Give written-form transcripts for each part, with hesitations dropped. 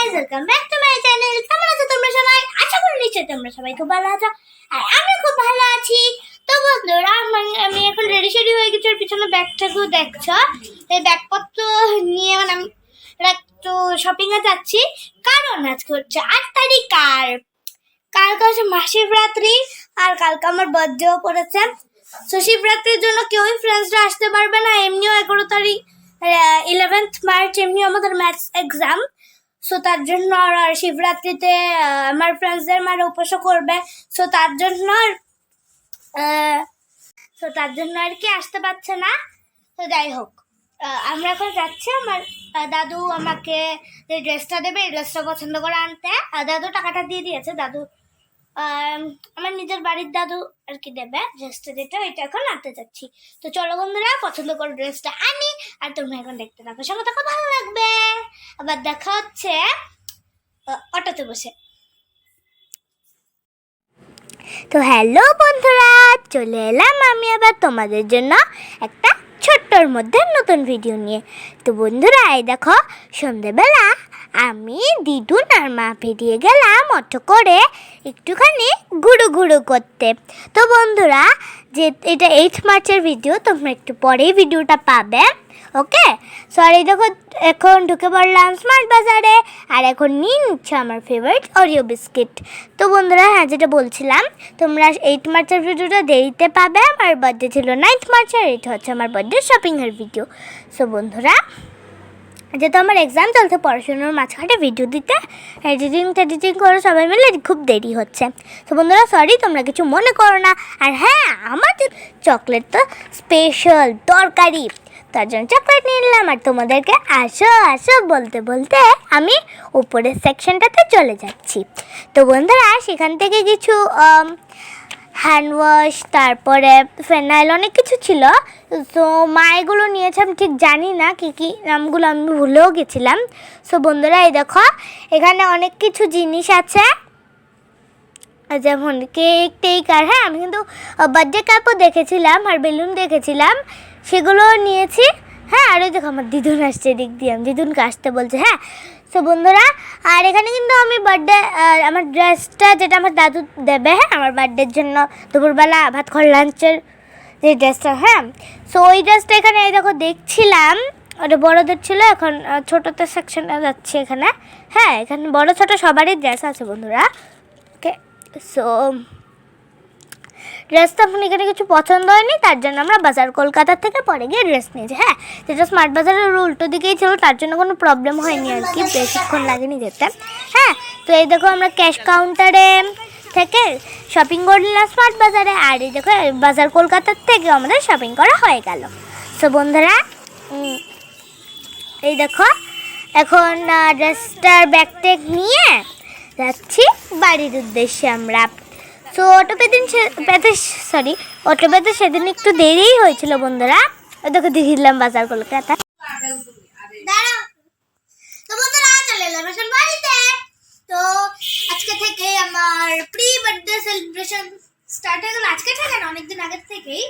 Guys, welcome back to my channel. কেমন আছো তোমরা সবাই? আশা করি নিশ্চয়ই তোমরা সবাই খুব ভালো আছো, আর আমি খুব ভালো আছি। তো বন্ধুরা, আমি এখন রেডি হয়ে গেছি। আর পিছনে ব্যাগটাকেও দেখছো, এই ব্যাগপত্র নিয়ে আমি একটু শপিং এ যাচ্ছি। কারণ আজকে হচ্ছে 8 তারিখ, আর কালকে হচ্ছে মহাশিবরাত্রি, আর কালকে আমার বার্থডেও পড়েছে। তো শিবরাত্রির জন্য কেউই ফ্রেন্ডসরা আসতে পারবে না। এমনিও 11 তারিখ 11th মার্চ এমনি আমাদের ম্যাথস এক্সাম। সো তার জন্য আর শিবরাত্রিতে আমার ফ্রেন্ডসদের মারা উপোসও করবে। সো তার জন্য আর কি আসতে পারছে না। তো যাই হোক, আমরা এখন যাচ্ছি। আমার দাদু আমাকে যে ড্রেসটা দেবে, এই ড্রেসটা পছন্দ করে আনতে। দাদু টাকাটা দিয়ে দিয়েছে। দাদু আমার নিজের বাড়ির দাদু আর কি দেবে ড্রেসটা, যেটা ওইটা এখন আনতে যাচ্ছি। তো চলো বন্ধুরা, পছন্দ করো ড্রেসটা আনি, আর তোমরা এখন দেখতে থাকো, সঙ্গে থাকো, ভালো লাগবে। আবার দেখা হচ্ছে অটোতে বসে। তো হ্যালো বন্ধুরা, চলে এলাম আমি আবার তোমাদের জন্য একটা ছোট্টর মধ্যে নতুন ভিডিও নিয়ে। তো বন্ধুরা, এই দেখো, সন্ধেবেলা আমি দিদুন আর মা বেরিয়ে গেলাম অটো করে একটুখানি ঘুরু করতে। তো বন্ধুরা, যে এটা 8 মার্চের ভিডিও, তোমরা একটু পরেই ভিডিওটা পাবে। ওকে, সরি। দেখো, এখন ঢুকে পড়লাম স্মার্ট বাজারে, আর এখন নিয়ে নিচ্ছে আমার ফেভারিট ওরিও বিস্কিট। তো বন্ধুরা, হ্যাঁ, যেটা বলছিলাম, তোমরা 8 মার্চের ভিডিওটা দেরিতে পাবে। আমার বার্থডে ছিল 9th মার্চে, আর এটা হচ্ছে আমার বার্থডে শপিংয়ের ভিডিও। সো বন্ধুরা, যেহেতু আমার এক্সাম চলছে, পড়াশোনার মাঝখানে ভিডিও দিতে এডিটিং করে সবাই মিলে খুব দেরি হচ্ছে। তো বন্ধুরা, সরি, তোমরা কিছু মনে করো না। আর হ্যাঁ, আমাদের চকলেট তো স্পেশাল দরকারি, তার জন্য চকলেট নিয়ে নিলাম। আর তোমাদেরকে আসো বলতে বলতে আমি উপরের সেকশনটাতে চলে যাচ্ছি। তো বন্ধুরা, সেখান থেকে কিছু হ্যান্ড ওয়াশ, তারপরে ফেনাইল, অনেক কিছু ছিল। তো মা এগুলো নিয়েছে, আমি ঠিক জানি না কী নামগুলো, আমি ভুলেও গেছিলাম। সো বন্ধুরা, এই দেখো, এখানে অনেক কিছু জিনিস আছে, যেমন কেক আর হ্যাঁ, আমি কিন্তু বার্থডে কাপও দেখেছিলাম আর বেলুন দেখেছিলাম, সেগুলো নিয়েছি। হ্যাঁ, আর ওই দেখো, আমার দিদুন আসছে দিক দিয়ে, আমি দিদুনকে আসতে বলছে। হ্যাঁ, সো বন্ধুরা, আর এখানে কিন্তু আমি বার্থডে আমার ড্রেসটা, যেটা আমার দাদু দেবে, হ্যাঁ, আমার বার্থডের জন্য দুপুরবেলা ভাত খাওয়ার লাঞ্চের যে ড্রেসটা, হ্যাঁ, সো ওই ড্রেসটা এখানে এই দেখো দেখছিলাম। ওটা বড়োদের ছিল, এখন ছোটোদের সেকশনে যাচ্ছি এখানে। হ্যাঁ, এখানে বড়ো ছোটো সবারই ড্রেস আছে বন্ধুরা। ওকে, সো ড্রেসটা এখন এখানে কিছু পছন্দ হয়নি, তার জন্য আমরা বাজার কলকাতা থেকে পরে গিয়ে ড্রেস নিয়েছি। হ্যাঁ, যেটা স্মার্ট বাজারের উল্টো দিকেই ছিল, তার জন্য কোনো প্রবলেম হয়নি আর কি, বেশিক্ষণ লাগেনি যেতে। হ্যাঁ, তো এই দেখো, আমরা ক্যাশ কাউন্টারে থেকে শপিং করলাম স্মার্ট বাজারে, আর এই দেখো, বাজার কলকাতার থেকে আমাদের শপিং করা হয়ে গেল। সো বন্ধুরা, এই দেখো, এখন ড্রেসটার ব্যাগ টেক নিয়ে যাচ্ছি বাড়ির উদ্দেশ্যে আমরা। তো অটো পেতে সেদিন একটু দেরিই হয়েছিল বন্ধুরা। ওদেরকে দেখিলাম বাজার কলকাতা। তো বন্ধুরা, চলে এলাম এখন বাড়িতে। তো আজকে থেকে আমার প্রি বার্থডে সেলিব্রেশন স্টার্ট হয়ে গেল। আজকে থেকে না, অনেকদিন আগের থেকেই।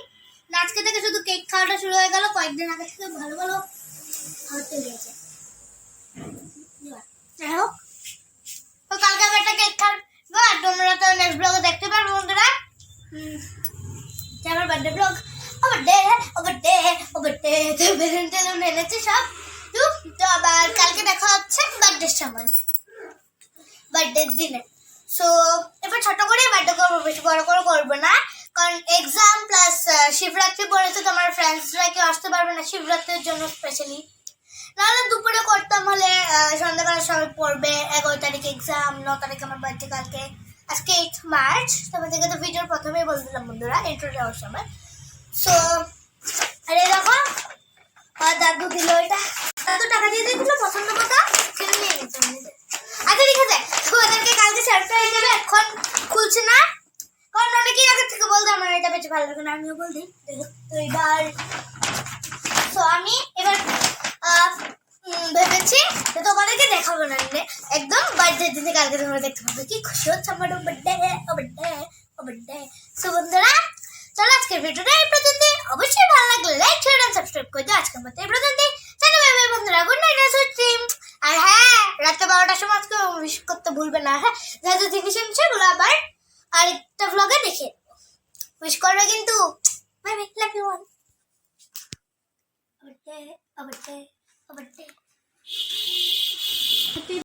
আজকে থেকে শুধু কেক খাওয়াটা শুরু হয়ে গেল, কয়েকদিন আগে থেকে ভালো হতে গেছে। যাই হোক, তো কালকে আমি একটা কেক খাবো, আর তোমরা তো নেক্সট ব্লগে দেখতে পারবে বন্ধুরা। আমার বার্থডে ব্লগ, বার্থডে তো বেলুন টেলুন এনেছে সব। তো আবার কালকে দেখা হচ্ছে বার্থডের সময়, বার্থডের দিনে। সো এবার ছোট করে বার্থডে করবো, বেশি বড় করে করবো না, কারণ এক্সাম প্লাস শিবরাত্রি পড়েছে, তো আমার ফ্রেন্ডসরা কেউ আসতে পারবে না শিবরাত্রির জন্য স্পেশালি। নাহলে দুপুরে করতাম, হলে সন্ধ্যাবেলা সবাই পড়বে। 11 তারিখ এক্সাম, 9 তারিখ আমার বার্থডে কালকে। আজকে 8 মার্চ, তোমাদেরকে তো ভিডিওর প্রথমেই বলে দিলাম বন্ধুরা, ইন্ট্রো দেওয়ার সময়। সো আরে দেখো, দাদু দিল, এটা দাদু টাকা দিয়ে দিয়েছিল পছন্দ মতো, কিনে নিয়ে গেছে। আচ্ছা, ঠিক আছে, তোমাদেরকে কালকে সারপ্রাইজ দেবে, এখন খুলছে না, কারণ অনেকেই আগের থেকে বলতো আমার এটা বেশি ভালো লাগে না, আমিও বলছি। তো এবার আমি এবার ভেবেছি যে তোমাদেরকে দেখাবো না, একদম বার্থডে দিনে কালকে তোমরা দেখতে পাবে কি খুশি হচ্ছে আমার বার্থডে। সো বন্ধুরা, চলো আজকের ভিডিওটা এই পর্যন্ত। অবশ্যই ভালো লাগলে লাইক, শেয়ার আর সাবস্ক্রাইব করে দিও। আজকের মতো এই পর্যন্ত। বন্ধুরা, গুড নাইট, আর হ্যাঁ, রাতে 12টার সময় আজকে উইশ করতে ভুলবে না। হ্যাঁ, যা যা জিনিস এনেছে ওগুলো আবার আরেকটা ব্লগে দেখে উইশ করবে কিন্তু। Bye bye, love you all. আবার দে, আবার দে, আবার দে।